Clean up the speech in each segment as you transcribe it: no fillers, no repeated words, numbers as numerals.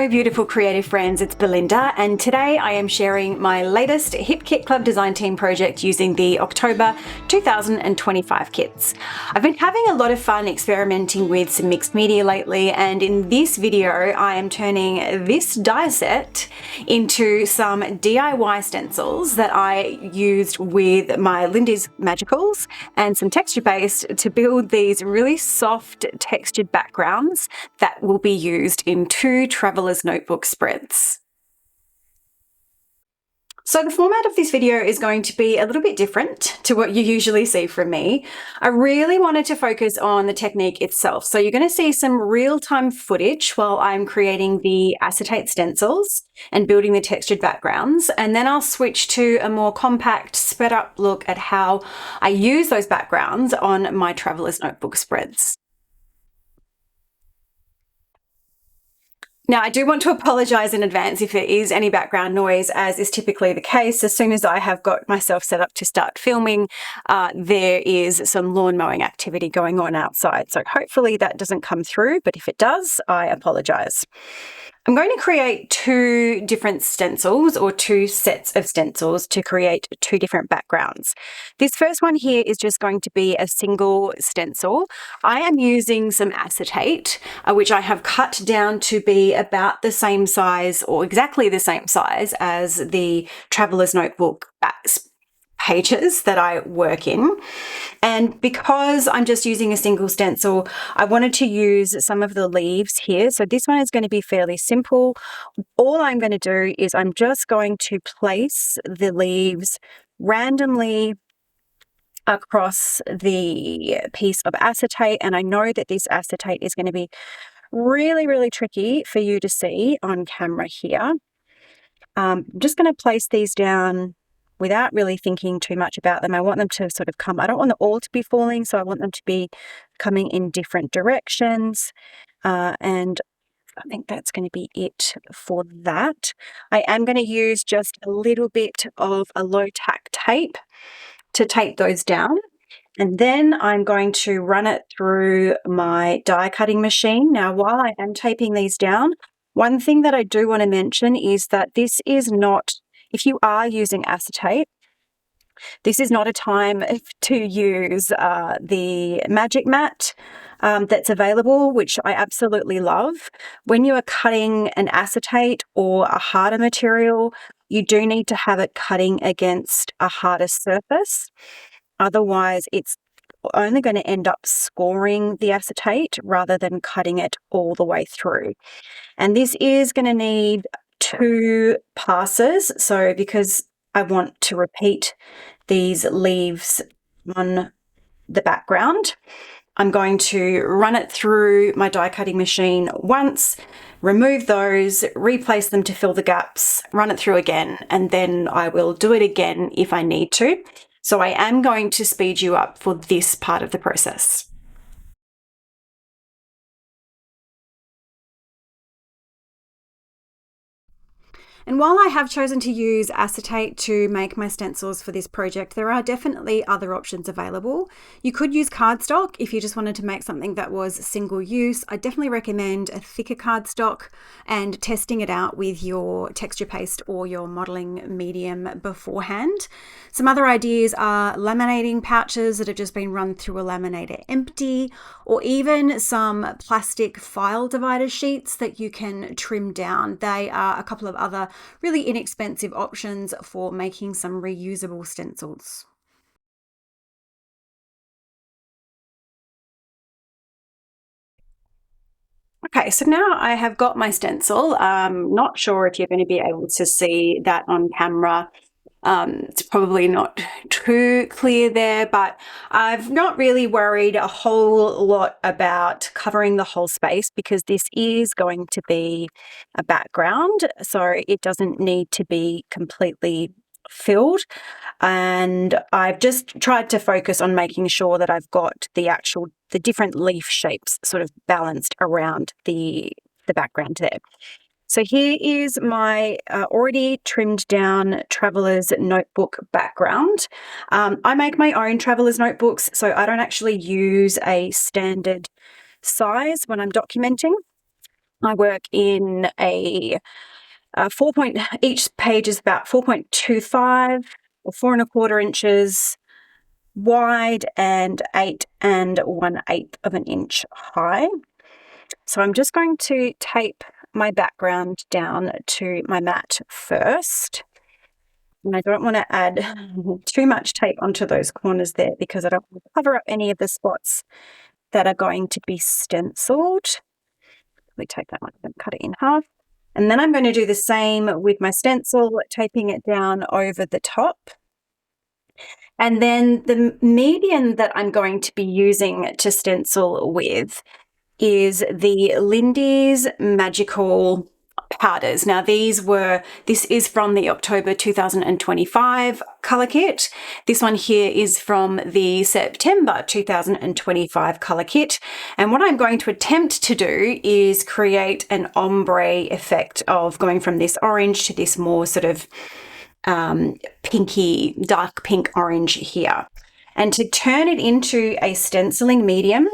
Hello beautiful creative friends, it's Belinda, and today I am sharing my latest Hip Kit Club design team project using the October 2025 kits. I've been having a lot of fun experimenting with some mixed media lately, and in this video I am turning this die set into some DIY stencils that I used with my Lindy's Magicals and some texture paste to build these really soft textured backgrounds that will be used in two traveler's notebook spreads. So the format of this video is going to be a little bit different to what you usually see from me. I really wanted to focus on the technique itself. So you're going to see some real-time footage while I'm creating the acetate stencils and building the textured backgrounds. And then I'll switch to a more compact, sped up look at how I use those backgrounds on my traveler's notebook spreads. Now, I do want to apologise in advance if there is any background noise, as is typically the case. As soon as I have got myself set up to start filming, there is some lawn mowing activity going on outside. So hopefully that doesn't come through, but if it does, I apologise. I'm going to create two different stencils, or two sets of stencils, to create two different backgrounds. This first one here is just going to be a single stencil. I am using some acetate, which I have cut down to be about the same size, or exactly the same size, as the Traveler's Notebook pages that I work in. And because I'm just using a single stencil, I wanted to use some of the leaves here. So this one is going to be fairly simple. All I'm going to do is I'm just going to place the leaves randomly across the piece of acetate. And I know that this acetate is going to be really, really tricky for you to see on camera here. I'm just going to place these down without really thinking too much about them. I want them to sort of come, I don't want them all to be falling, so I want them to be coming in different directions. And I think that's going to be it for that. I am going to use just a little bit of a low tack tape to tape those down. And then I'm going to run it through my die cutting machine. Now, while I am taping these down, one thing that I do want to mention is that this is not, if you are using acetate, this is not a time to use the magic mat that's available, which I absolutely love. When you are cutting an acetate or a harder material, you do need to have it cutting against a harder surface. Otherwise, it's only going to end up scoring the acetate rather than cutting it all the way through. And this is going to need two passes. So because I want to repeat these leaves on the background, I'm going to run it through my die cutting machine once, remove those, replace them to fill the gaps, run it through again, and then I will do it again if I need to. So I am going to speed you up for this part of the process. And while I have chosen to use acetate to make my stencils for this project, there are definitely other options available. You could use cardstock if you just wanted to make something that was single use. I definitely recommend a thicker cardstock and testing it out with your texture paste or your modeling medium beforehand. Some other ideas are laminating pouches that have just been run through a laminator empty, or even some plastic file divider sheets that you can trim down. They are a couple of other really inexpensive options for making some reusable stencils. Okay, so now I have got my stencil. Not sure if you're going to be able to see that on camera. It's probably not too clear there, but I've not really worried a whole lot about covering the whole space because this is going to be a background, so it doesn't need to be completely filled. And I've just tried to focus on making sure that I've got the different leaf shapes sort of balanced around the background there. So here is my already trimmed down Traveler's Notebook background. I make my own Traveler's Notebooks, so I don't actually use a standard size when I'm documenting. I work in a 4 point, each page is about 4.25 or 4¼ inches wide and 8 1/8 of an inch high. So I'm just going to tape my background down to my mat first. And I don't want to add too much tape onto those corners there because I don't want to cover up any of the spots that are going to be stenciled. We take that one and cut it in half. And then I'm going to do the same with my stencil, taping it down over the top. And then the medium that I'm going to be using to stencil with is the Lindy's Magical powders. Now this is from the October 2025 color kit. This one here is from the September 2025 color kit. And what I'm going to attempt to do is create an ombre effect of going from this orange to this more sort of pinky, dark pink orange here. And to turn it into a stenciling medium,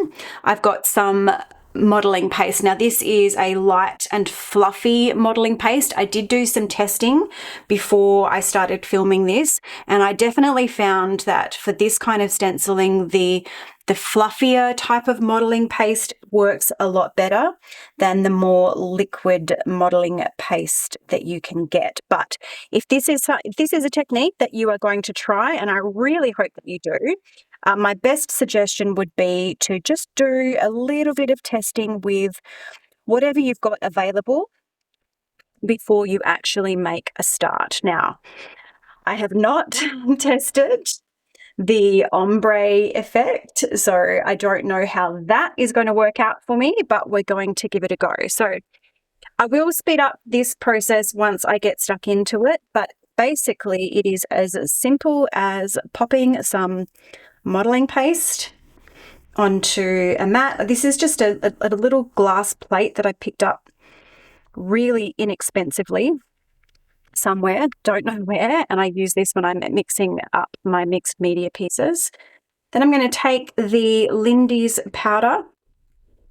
I've got some modeling paste. Now this is a light and fluffy modeling paste. I did do some testing before I started filming this, and I definitely found that for this kind of stenciling, the fluffier type of modeling paste works a lot better than the more liquid modeling paste that you can get. But if this is a technique that you are going to try, and I really hope that you do, my best suggestion would be to just do a little bit of testing with whatever you've got available before you actually make a start. Now, I have not tested the ombre effect, so I don't know how that is going to work out for me, but we're going to give it a go. So I will speed up this process once I get stuck into it, but basically it is as simple as popping some modeling paste onto a mat. This is just a little glass plate that I picked up really inexpensively somewhere, don't know where, and I use this when I'm mixing up my mixed media pieces. Then I'm going to take the Lindy's powder.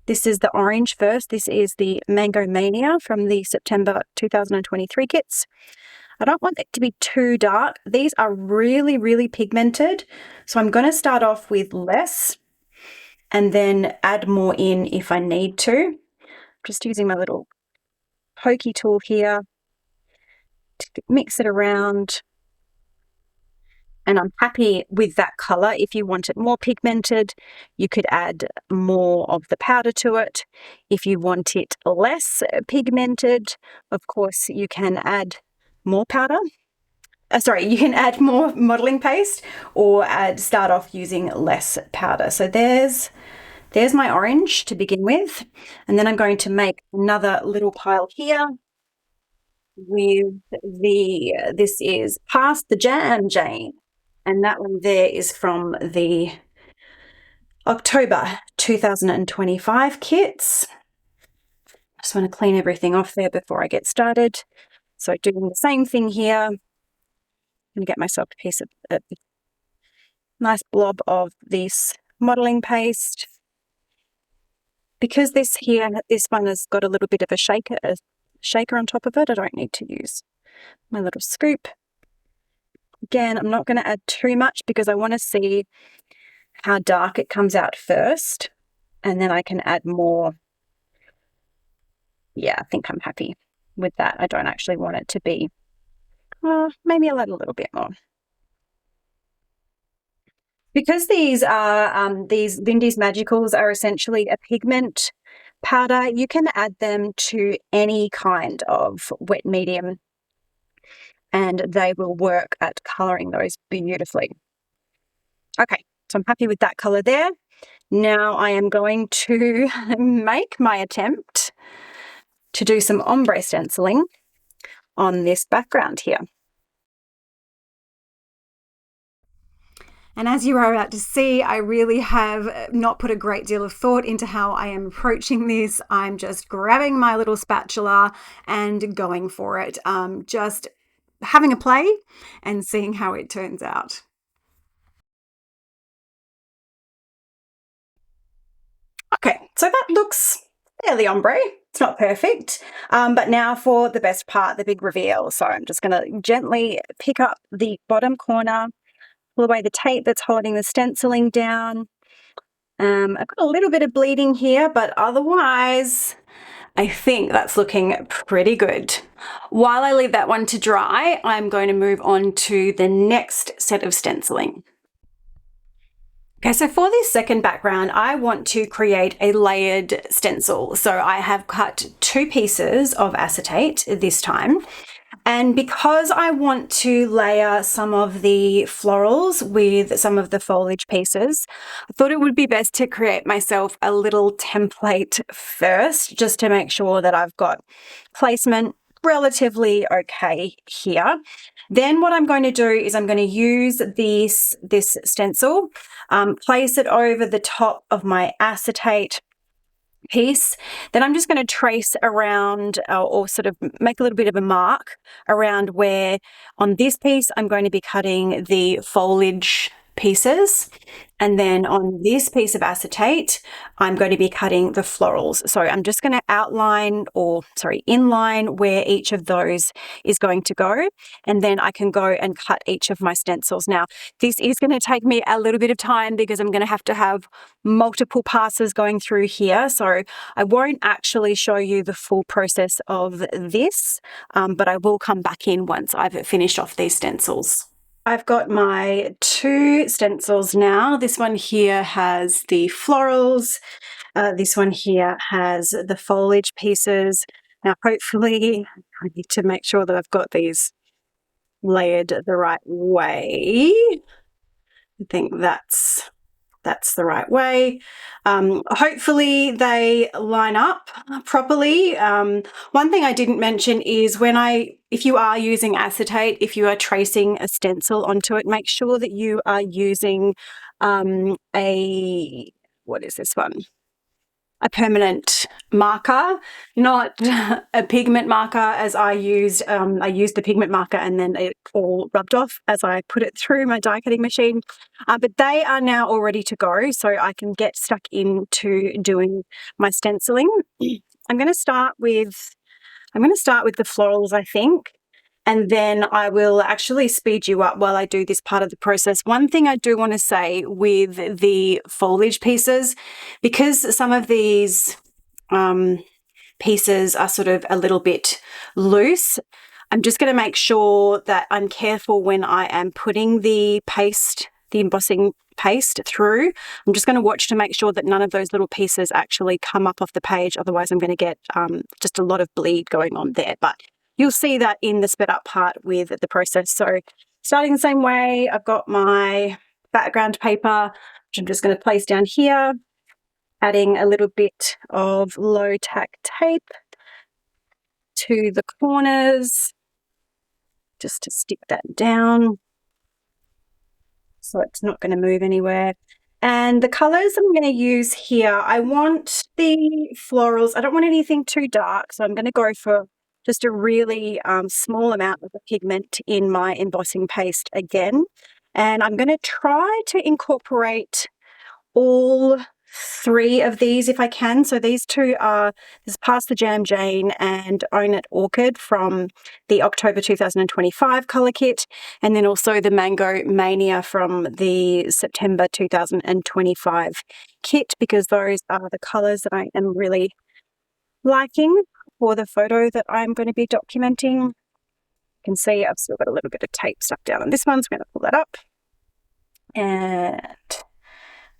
This is the orange first. This is the Mango Mania from the September 2023 kits. I don't want it to be too dark. These are really, really pigmented. So I'm going to start off with less and then add more in if I need to. Just using my little pokey tool here to mix it around. And I'm happy with that color. If you want it more pigmented, you could add more of the powder to it. If you want it less pigmented, of course, you can add more powder. You can add more modeling paste or start off using less powder. So there's my orange to begin with. And then I'm going to make another little pile here with this is Past the Jam Jane. And that one there is from the October 2025 kits. I just want to clean everything off there before I get started. So doing the same thing here. I'm going to get myself a piece of a nice blob of this modeling paste. Because this one has got a little bit of a shaker on top of it, I don't need to use my little scoop. Again, I'm not going to add too much because I want to see how dark it comes out first, and then I can add more. Yeah, I think I'm happy with that. I don't actually want it to be, maybe I'll add a little bit more. Because these Lindy's Magicals are essentially a pigment powder, you can add them to any kind of wet medium and they will work at colouring those beautifully. Okay, so I'm happy with that colour there. Now I am going to make my attempt to do some ombre stenciling on this background here. And as you are about to see, I really have not put a great deal of thought into how I am approaching this. I'm just grabbing my little spatula and going for it. Just having a play and seeing how it turns out. Okay, so that looks fairly ombre. It's not perfect. But now for the best part, the big reveal. So I'm just going to gently pick up the bottom corner, pull away the tape that's holding the stenciling down. I've got a little bit of bleeding here, but otherwise, I think that's looking pretty good. While I leave that one to dry, I'm going to move on to the next set of stenciling. Okay, so for this second background, I want to create a layered stencil. So I have cut 2 pieces of acetate this time. And because I want to layer some of the florals with some of the foliage pieces, I thought it would be best to create myself a little template first, just to make sure that I've got placement relatively okay here. Then what I'm going to do is I'm going to use this stencil, place it over the top of my acetate piece. Then I'm just going to trace around or sort of make a little bit of a mark around where on this piece I'm going to be cutting the foliage pieces, and then on this piece of acetate I'm going to be cutting the florals. So I'm just going to inline where each of those is going to go, and then I can go and cut each of my stencils. Now this is going to take me a little bit of time because I'm going to have multiple passes going through here, so I won't actually show you the full process of this, but I will come back in once I've finished off these stencils. I've got my 2 stencils now. This one here has the florals. This one here has the foliage pieces. Now, hopefully, I need to make sure that I've got these layered the right way. I think that's the right way. Hopefully they line up properly. One thing I didn't mention is if you are using acetate, if you are tracing a stencil onto it, make sure that you are using what is this one? A permanent marker, not a pigment marker, as I used the pigment marker and then it all rubbed off as I put it through my die cutting machine. But they are now all ready to go, so I can get stuck into doing my stenciling. I'm going to start with the florals, I think, and then I will actually speed you up while I do this part of the process. One thing I do want to say with the foliage pieces, because some of these pieces are sort of a little bit loose, I'm just going to make sure that I'm careful when I am putting the embossing paste through. I'm just going to watch to make sure that none of those little pieces actually come up off the page. Otherwise, I'm going to get just a lot of bleed going on there. But you'll see that in the sped up part with the process. So starting the same way, I've got my background paper, which I'm just going to place down here, adding a little bit of low tack tape to the corners, just to stick that down so it's not going to move anywhere. And the colors I'm going to use here, I want the florals, I don't want anything too dark, so I'm going to go for just a really small amount of the pigment in my embossing paste again. And I'm going to try to incorporate all 3 of these if I can. So these 2 are this Pass the Jam Jane and Own It Orchid from the October 2025 colour kit, and then also the Mango Mania from the September 2025 kit, because those are the colours that I am really liking for the photo that I'm going to be documenting. You can see I've still got a little bit of tape stuck down on this one, so I'm going to pull that up and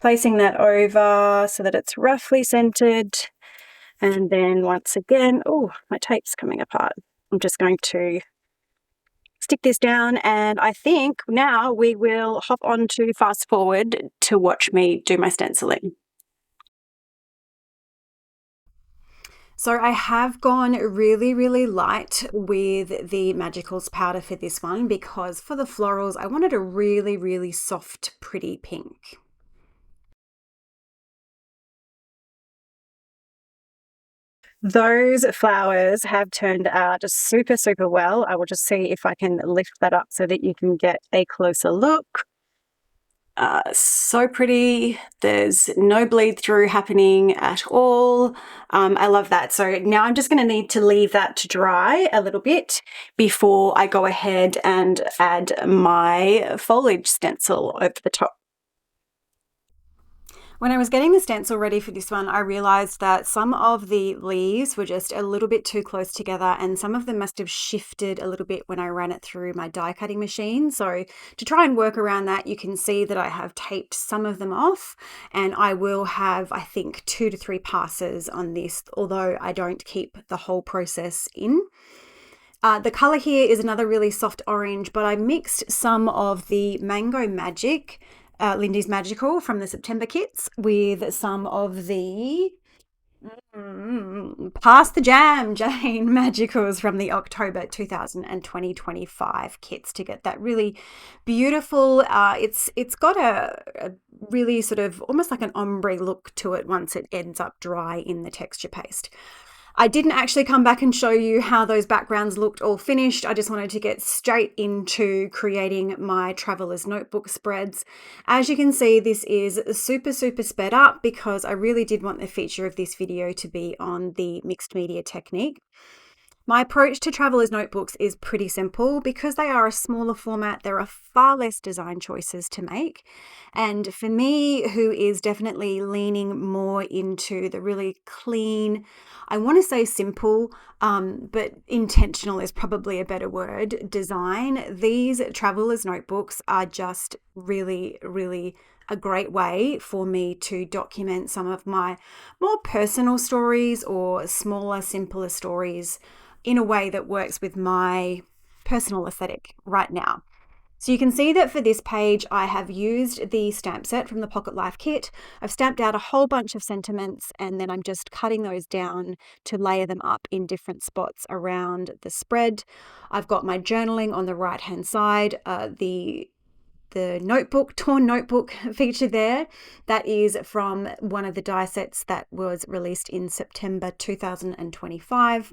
placing that over so that it's roughly centered. And then once again, oh, my tape's coming apart. I'm just going to stick this down, and I think now we will hop on to fast forward to watch me do my stenciling. So I have gone really, really light with the Magicals powder for this one, because for the florals, I wanted a really, really soft, pretty pink. Those flowers have turned out just super, super well. I will just see if I can lift that up so that you can get a closer look. So pretty. There's no bleed through happening at all. I love that. So now I'm just going to need to leave that to dry a little bit before I go ahead and add my foliage stencil over the top. When I was getting the stencil ready for this one, I realized that some of the leaves were just a little bit too close together, and some of them must have shifted a little bit when I ran it through my die cutting machine. So to try and work around that, you can see that I have taped some of them off, and I will have, I think, 2 to 3 passes on this, although I don't keep the whole process in. The color here is another really soft orange, but I mixed some of the Mango Magic Lindy's Magical from the September kits with some of the Pass the Jam Jane Magicals from the October 2020-25 kits to get that really beautiful, it's got a really sort of almost like an ombre look to it once it ends up dry in the texture paste. I didn't actually come back and show you how those backgrounds looked all finished. I just wanted to get straight into creating my Traveler's Notebook spreads. As you can see, this is super sped up because I really did want the feature of this video to be on the mixed media technique. My approach to Traveler's Notebooks is pretty simple. Because they are a smaller format, there are far less design choices to make. And for me, who is definitely leaning more into the really clean, I want to say simple, but intentional is probably a better word, design, these Traveler's Notebooks are just really a great way for me to document some of my more personal stories or smaller, simpler stories in a way that works with my personal aesthetic right now. So you can see that for this page, I have used the stamp set from the Pocket Life kit. I've stamped out a whole bunch of sentiments, and then I'm just cutting those down to layer them up in different spots around the spread. I've got my journaling on the right-hand side, the notebook, torn notebook featured there. That is from one of the die sets that was released in September 2025.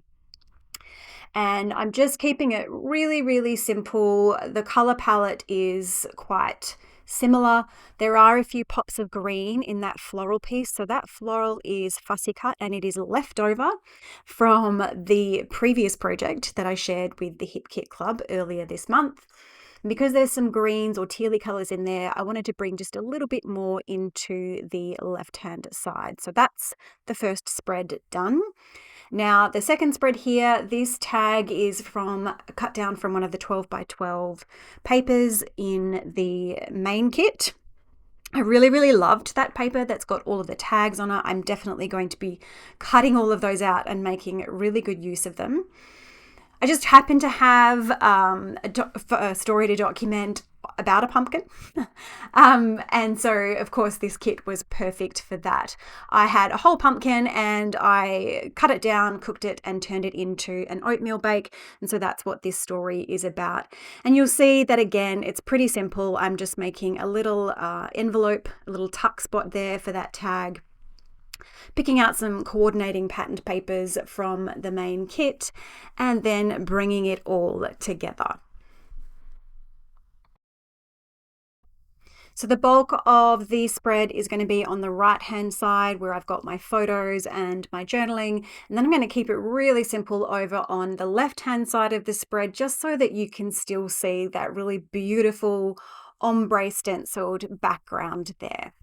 And I'm just keeping it really simple. The color palette is quite similar. There are a few pops of green in that floral piece. So that floral is fussy cut, and it is left over from the previous project that I shared with the Hip Kit Club earlier this month. Because there's some greens or tealy colors in there, I wanted to bring just a little bit more into the left-hand side. So that's the first spread done. Now, the second spread here, this tag is cut down from one of the 12 by 12 papers in the main kit. I really loved that paper that's got all of the tags on it. I'm definitely going to be cutting all of those out and making really good use of them. I just happened to have a story to document about a pumpkin. And so, of course, this kit was perfect for that. I had a whole pumpkin and I cut it down, cooked it, and turned it into an oatmeal bake. And so that's what this story is about. And you'll see that, again, it's pretty simple. I'm just making a little envelope, a little tuck spot there for that tag, picking out some coordinating patterned papers from the main kit, and then bringing it all together. So the bulk of the spread is going to be on the right-hand side where I've got my photos and my journaling. And then I'm going to keep it really simple over on the left-hand side of the spread, just so that you can still see that really beautiful ombre stenciled background there.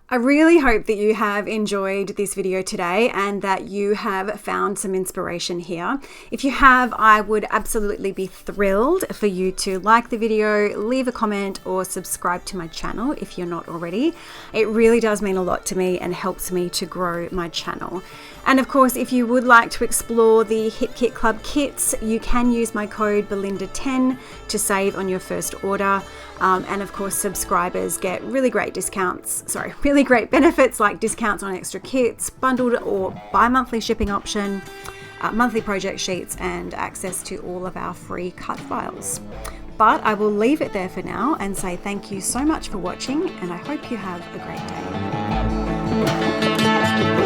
I really hope that you have enjoyed this video today and that you have found some inspiration here. If you have, I would absolutely be thrilled for you to like the video, leave a comment, or subscribe to my channel if you're not already. It really does mean a lot to me and helps me to grow my channel. And of course, if you would like to explore the Hip Kit Club kits, you can use my code Belinda10 to save on your first order. And of course, subscribers get really great benefits like discounts on extra kits, bundled or bi-monthly shipping option, monthly project sheets, and access to all of our free cut files. But I will leave it there for now and say thank you so much for watching, and I hope you have a great day.